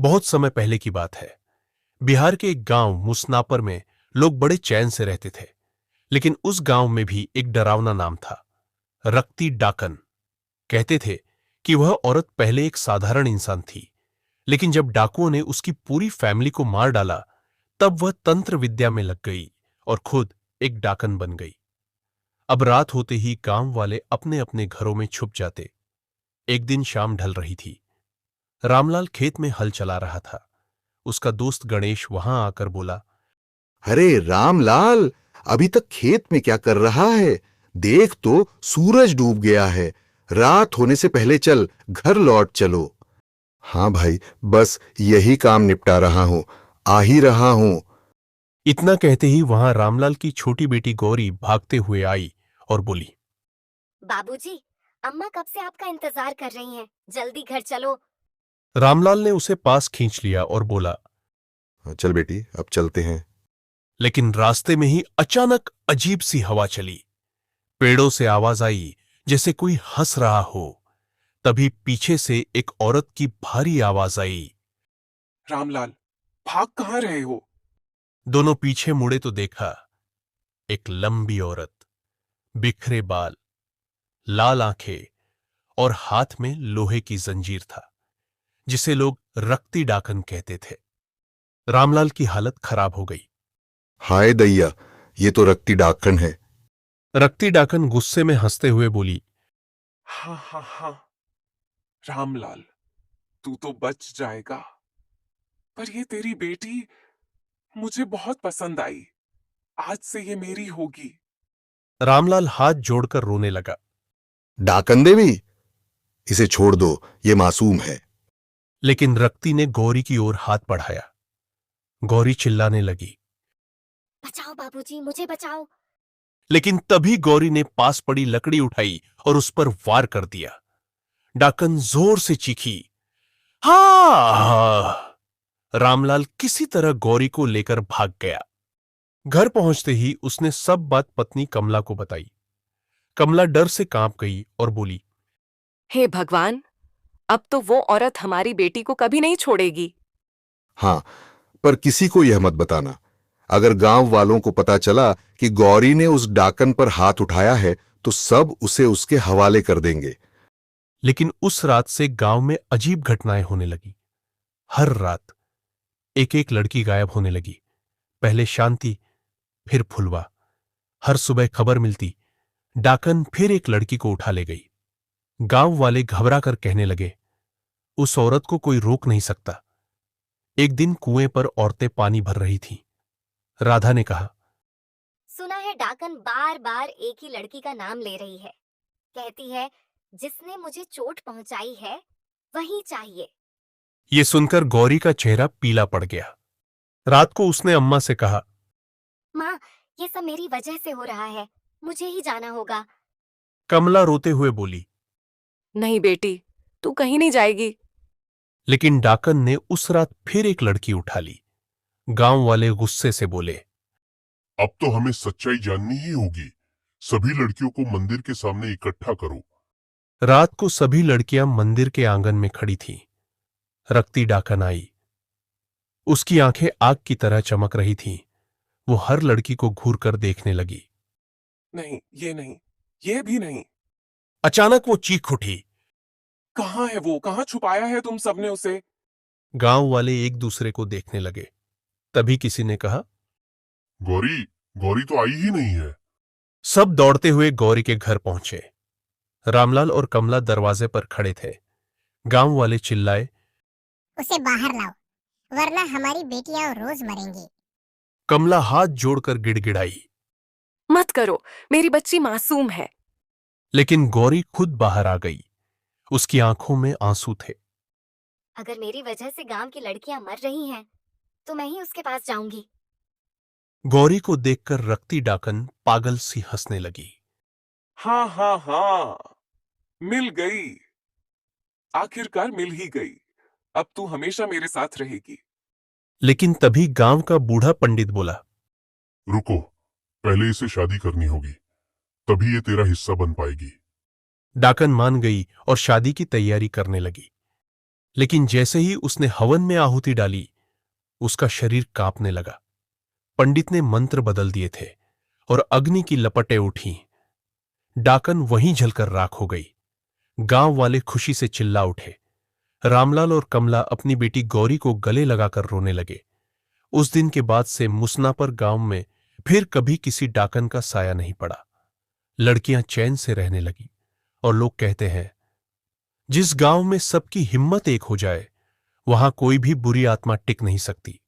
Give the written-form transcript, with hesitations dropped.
बहुत समय पहले की बात है। बिहार के एक गांव मुसनापर में लोग बड़े चैन से रहते थे। लेकिन उस गांव में भी एक डरावना नाम था, रक्ती डाकन। कहते थे कि वह औरत पहले एक साधारण इंसान थी, लेकिन जब डाकुओं ने उसकी पूरी फैमिली को मार डाला, तब वह तंत्र विद्या में लग गई और खुद एक डाकन बन गई। अब रात होते ही गांव वाले अपने अपने घरों में छुप जाते। एक दिन शाम ढल रही थी। रामलाल खेत में हल चला रहा था। उसका दोस्त गणेश वहां आकर बोला, अरे रामलाल, अभी तक खेत में क्या कर रहा है? देख तो सूरज डूब गया है। रात होने से पहले चल, घर लौट चलो। हाँ भाई, बस यही काम निपटा रहा हूं, आ ही रहा हूं। इतना कहते ही वहां रामलाल की छोटी बेटी गौरी भागते हुए आई और बोली, बाबूजी, अम्मा कब से आपका इंतजार कर रही हैं। जल्दी घर चलो। रामलाल ने उसे पास खींच लिया और बोला, चल बेटी, अब चलते हैं। लेकिन रास्ते में ही अचानक अजीब सी हवा चली। पेड़ों से आवाज आई जैसे कोई हंस रहा हो। तभी पीछे से एक औरत की भारी आवाज आई। रामलाल, भाग कहां रहे हो? दोनों पीछे मुड़े तो देखा, एक लंबी औरत, बिखरे बाल, लाल आंखें और हाथ में लोहे की जंजीर था, जिसे लोग रक्ती डाकन कहते थे। रामलाल की हालत खराब हो गई। हाय दैया, ये तो रक्ती डाकन है। रक्ती डाकन गुस्से में हंसते हुए बोली, हाँ हाँ हाँ, रामलाल, तू तो बच जाएगा। पर ये तेरी बेटी मुझे बहुत पसंद आई। आज से ये मेरी होगी। रामलाल हाथ जोड़कर रोने लगा। डाकन देवी, इसे छोड़ दो, ये मासूम है। लेकिन रक्ती ने गौरी की ओर हाथ बढ़ाया। गौरी चिल्लाने लगी, बचाओ बाबूजी, मुझे बचाओ। लेकिन तभी गौरी ने पास पड़ी लकड़ी उठाई और उस पर वार कर दिया। डाकन जोर से चीखी, हा! रामलाल किसी तरह गौरी को लेकर भाग गया। घर पहुंचते ही उसने सब बात पत्नी कमला को बताई। कमला डर से कांप गई और बोली, हे भगवान, अब तो वो औरत हमारी बेटी को कभी नहीं छोड़ेगी। हाँ, पर किसी को यह मत बताना। अगर गांव वालों को पता चला कि गौरी ने उस डाकन पर हाथ उठाया है, तो सब उसे उसके हवाले कर देंगे। लेकिन उस रात से गांव में अजीब घटनाएं होने लगी। हर रात एक एक लड़की गायब होने लगी। पहले शांति, फिर फुलवा। हर सुबह खबर मिलती, डाकन फिर एक लड़की को उठा ले गई। गांव वाले घबरा कर कहने लगे, उस औरत को कोई रोक नहीं सकता। एक दिन कुएं पर औरतें पानी भर रही थीं। राधा ने कहा, सुना है डाकन बार बार एक ही लड़की का नाम ले रही है। कहती है, जिसने मुझे चोट पहुंचाई है वही चाहिए। यह सुनकर गौरी का चेहरा पीला पड़ गया। रात को उसने अम्मा से कहा, माँ, ये सब मेरी वजह से हो रहा है, मुझे ही जाना होगा। कमला रोते हुए बोली, नहीं बेटी, तू कहीं नहीं जाएगी। लेकिन डाकन ने उस रात फिर एक लड़की उठा ली। गांव वाले गुस्से से बोले, अब तो हमें सच्चाई जाननी ही होगी। सभी लड़कियों को मंदिर के सामने इकट्ठा करो। रात को सभी लड़कियां मंदिर के आंगन में खड़ी थीं। रक्ती डाकन आई। उसकी आंखें आग की तरह चमक रही थीं। वो हर लड़की को घूर कर देखने लगी। नहीं, ये नहीं, ये भी नहीं। अचानक वो चीख उठी। कहाँ है वो? कहाँ छुपाया है तुम सबने उसे? गांव वाले एक दूसरे को देखने लगे। तभी किसी ने कहा, गौरी, गौरी तो आई ही नहीं है। सब दौड़ते हुए गौरी के घर पहुंचे। रामलाल और कमला दरवाजे पर खड़े थे। गांव वाले चिल्लाए, उसे बाहर लाओ, वरना हमारी बेटियां रोज मरेंगी। कमला हाथ जोड़कर गिड़गिड़ाई। मत करो, मेरी बच्ची मासूम है। लेकिन गौरी खुद बाहर आ गई। उसकी आंखों में आंसू थे। अगर मेरी वजह से गांव की लड़कियां मर रही हैं, तो मैं ही उसके पास जाऊंगी। गौरी को देखकर रक्ती डाकन पागल सी हंसने लगी। हाँ हाँ हाँ, मिल गई। आखिरकार मिल ही गई। अब तू हमेशा मेरे साथ रहेगी। लेकिन तभी गांव का बूढ़ा पंडित बोला, रुको, पहले इसे शादी करनी होगी, तभी ये तेरा हिस्सा बन पाएगी। डाकन मान गई और शादी की तैयारी करने लगी। लेकिन जैसे ही उसने हवन में आहुति डाली, उसका शरीर कांपने लगा। पंडित ने मंत्र बदल दिए थे और अग्नि की लपटें उठी। डाकन वहीं जलकर राख हो गई। गांव वाले खुशी से चिल्ला उठे। रामलाल और कमला अपनी बेटी गौरी को गले लगाकर रोने लगे। उस दिन के बाद से मुसनापर गांव में फिर कभी किसी डाकन का साया नहीं पड़ा। लड़कियां चैन से रहने लगी और लोग कहते हैं, जिस गांव में सबकी हिम्मत एक हो जाए, वहां कोई भी बुरी आत्मा टिक नहीं सकती।